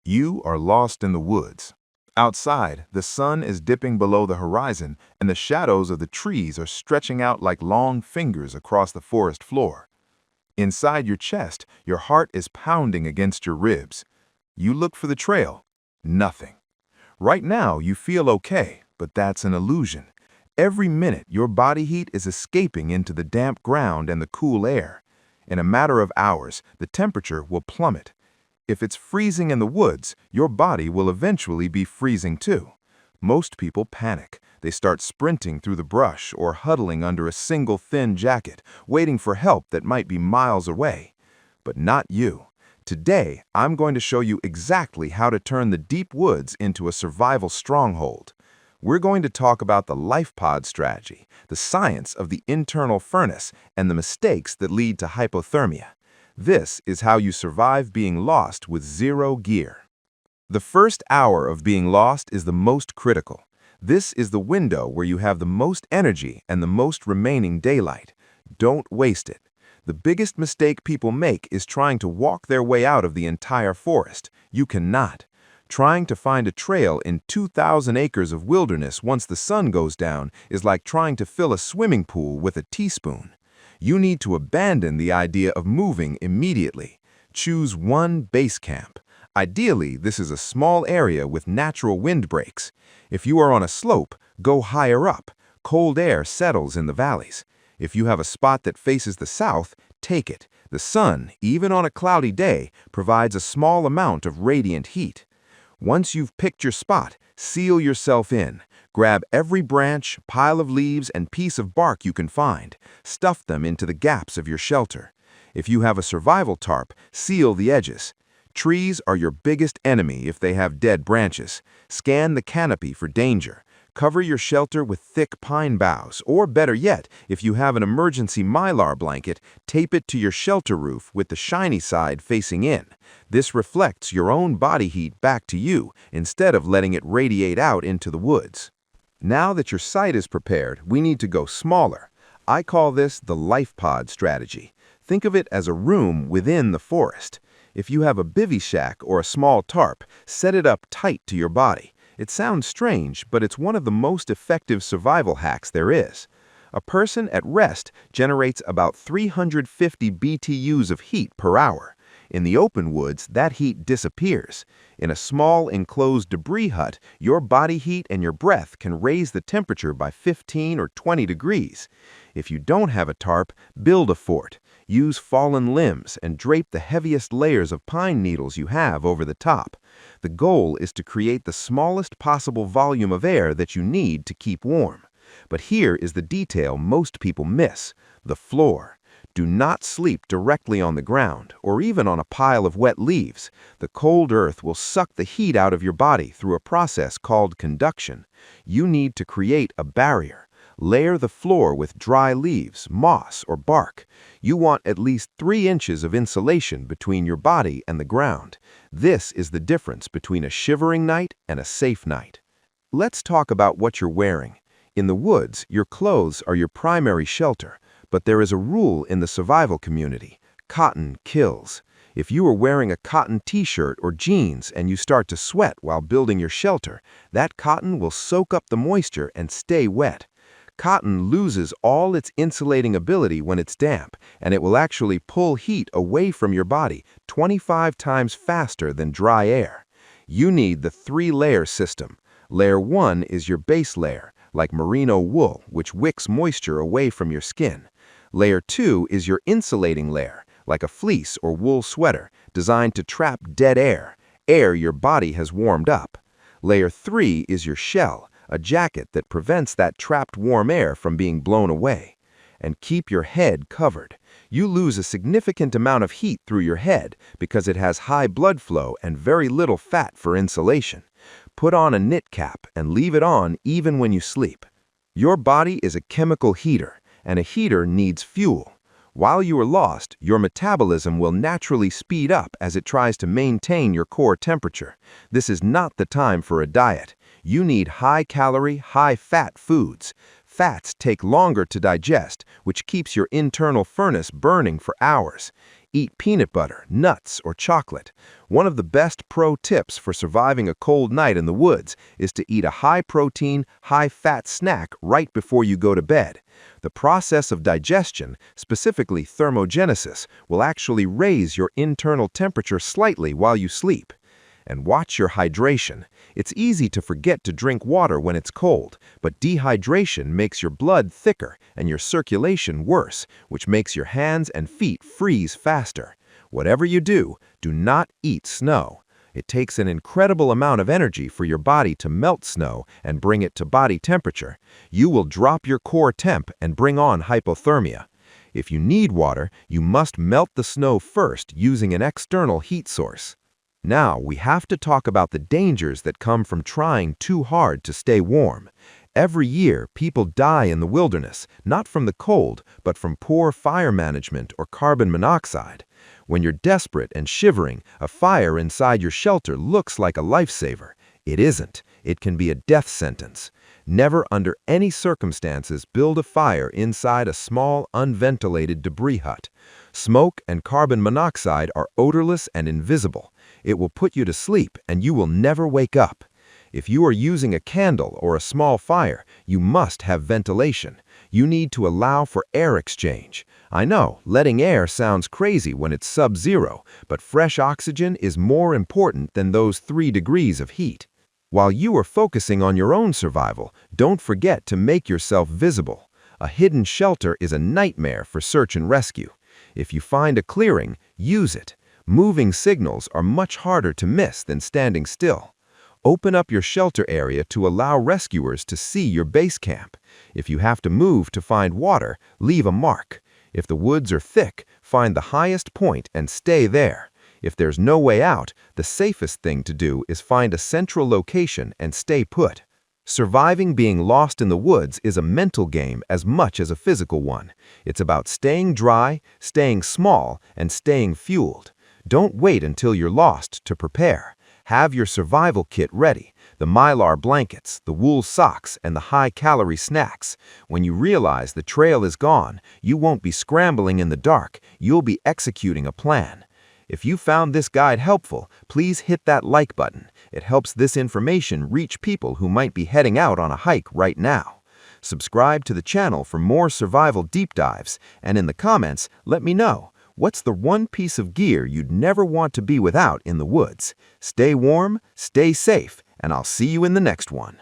You are lost in the woods. Outside, the sun is dipping below the horizon and the shadows of the trees are stretching out like long fingers across the forest floor. Inside your chest, your heart is pounding against your ribs. You look for the trail. Nothing. Right now, you feel okay, but that's an illusion. Every minute, your body heat is escaping into the damp ground and the cool air. In a matter of hours, the temperature will plummet. If it's freezing in the woods, your body will eventually be freezing too. Most people panic. They start sprinting through the brush or huddling under a single thin jacket, waiting for help that might be miles away. But not you. Today, I'm going to show you exactly how to turn the deep woods into a survival stronghold. We're going to talk about the life pod strategy, the science of the internal furnace, and the mistakes that lead to hypothermia. This is how you survive being lost with zero gear. The first hour of being lost is the most critical. This is the window where you have the most energy and the most remaining daylight. Don't waste it. The biggest mistake people make is trying to walk their way out of the entire forest. You cannot. Trying to find a trail in 2,000 acres of wilderness once the sun goes down is like trying to fill a swimming pool with a teaspoon. You need to abandon the idea of moving immediately. Choose one base camp. Ideally, this is a small area with natural windbreaks. If you are on a slope, go higher up. Cold air settles in the valleys. If you have a spot that faces the south, take it. The sun, even on a cloudy day, provides a small amount of radiant heat. Once you've picked your spot, seal yourself in. Grab every branch, pile of leaves, and piece of bark you can find. Stuff them into the gaps of your shelter. If you have a survival tarp, seal the edges. Trees are your biggest enemy if they have dead branches. Scan the canopy for danger. Cover your shelter with thick pine boughs, or better yet, if you have an emergency mylar blanket, tape it to your shelter roof with the shiny side facing in. This reflects your own body heat back to you instead of letting it radiate out into the woods. Now that your site is prepared, we need to go smaller. I call this the life pod strategy. Think of it as a room within the forest. If you have a bivy shack or a small tarp, set it up tight to your body. It sounds strange, but it's one of the most effective survival hacks there is. A person at rest generates about 350 BTUs of heat per hour. In the open woods, that heat disappears. In a small enclosed debris hut, your body heat and your breath can raise the temperature by 15 or 20 degrees. If you don't have a tarp, build a fort. Use fallen limbs and drape the heaviest layers of pine needles you have over the top. The goal is to create the smallest possible volume of air that you need to keep warm. But here is the detail most people miss: the floor. Do not sleep directly on the ground or even on a pile of wet leaves. The cold earth will suck the heat out of your body through a process called conduction. You need to create a barrier. Layer the floor with dry leaves, moss, or bark. You want at least 3 inches of insulation between your body and the ground. This is the difference between a shivering night and a safe night. Let's talk about what you're wearing. In the woods, your clothes are your primary shelter, but there is a rule in the survival community: cotton kills. If you are wearing a cotton t-shirt or jeans and you start to sweat while building your shelter, that cotton will soak up the moisture and stay wet. Cotton loses all its insulating ability when it's damp, and it will actually pull heat away from your body 25 times faster than dry air. You need the 3-layer system. Layer 1 is your base layer, like merino wool, which wicks moisture away from your skin. Layer 2 is your insulating layer, like a fleece or wool sweater, designed to trap dead air your body has warmed up. Layer 3 is your shell, a jacket that prevents that trapped warm air from being blown away. And keep your head covered. You lose a significant amount of heat through your head because it has high blood flow and very little fat for insulation. Put on a knit cap and leave it on even when you sleep. Your body is a chemical heater, and a heater needs fuel. While you are lost, your metabolism will naturally speed up as it tries to maintain your core temperature. This is not the time for a diet. You need high-calorie, high-fat foods. Fats take longer to digest, which keeps your internal furnace burning for hours. Eat peanut butter, nuts, or chocolate. One of the best pro tips for surviving a cold night in the woods is to eat a high-protein, high-fat snack right before you go to bed. The process of digestion, specifically thermogenesis, will actually raise your internal temperature slightly while you sleep. And watch your hydration. It's easy to forget to drink water when it's cold, but dehydration makes your blood thicker and your circulation worse, which makes your hands and feet freeze faster. Whatever you do, do not eat snow. It takes an incredible amount of energy for your body to melt snow and bring it to body temperature. You will drop your core temp and bring on hypothermia. If you need water, you must melt the snow first using an external heat source. Now, we have to talk about the dangers that come from trying too hard to stay warm. Every year, people die in the wilderness, not from the cold, but from poor fire management or carbon monoxide. When you're desperate and shivering, a fire inside your shelter looks like a lifesaver. It isn't. It can be a death sentence. Never under any circumstances build a fire inside a small, unventilated debris hut. Smoke and carbon monoxide are odorless and invisible. It will put you to sleep and you will never wake up. If you are using a candle or a small fire, you must have ventilation. You need to allow for air exchange. I know, letting air sounds crazy when it's sub-zero, but fresh oxygen is more important than those 3 degrees of heat. While you are focusing on your own survival, don't forget to make yourself visible. A hidden shelter is a nightmare for search and rescue. If you find a clearing, use it. Moving signals are much harder to miss than standing still. Open up your shelter area to allow rescuers to see your base camp. If you have to move to find water, leave a mark. If the woods are thick, find the highest point and stay there. If there's no way out, the safest thing to do is find a central location and stay put. Surviving being lost in the woods is a mental game as much as a physical one. It's about staying dry, staying small, and staying fueled. Don't wait until you're lost to prepare. Have your survival kit ready, the Mylar blankets, the wool socks, and the high-calorie snacks. When you realize the trail is gone, you won't be scrambling in the dark, you'll be executing a plan. If you found this guide helpful, please hit that like button. It helps this information reach people who might be heading out on a hike right now. Subscribe to the channel for more survival deep dives, and in the comments, let me know, what's the one piece of gear you'd never want to be without in the woods? Stay warm, stay safe, and I'll see you in the next one.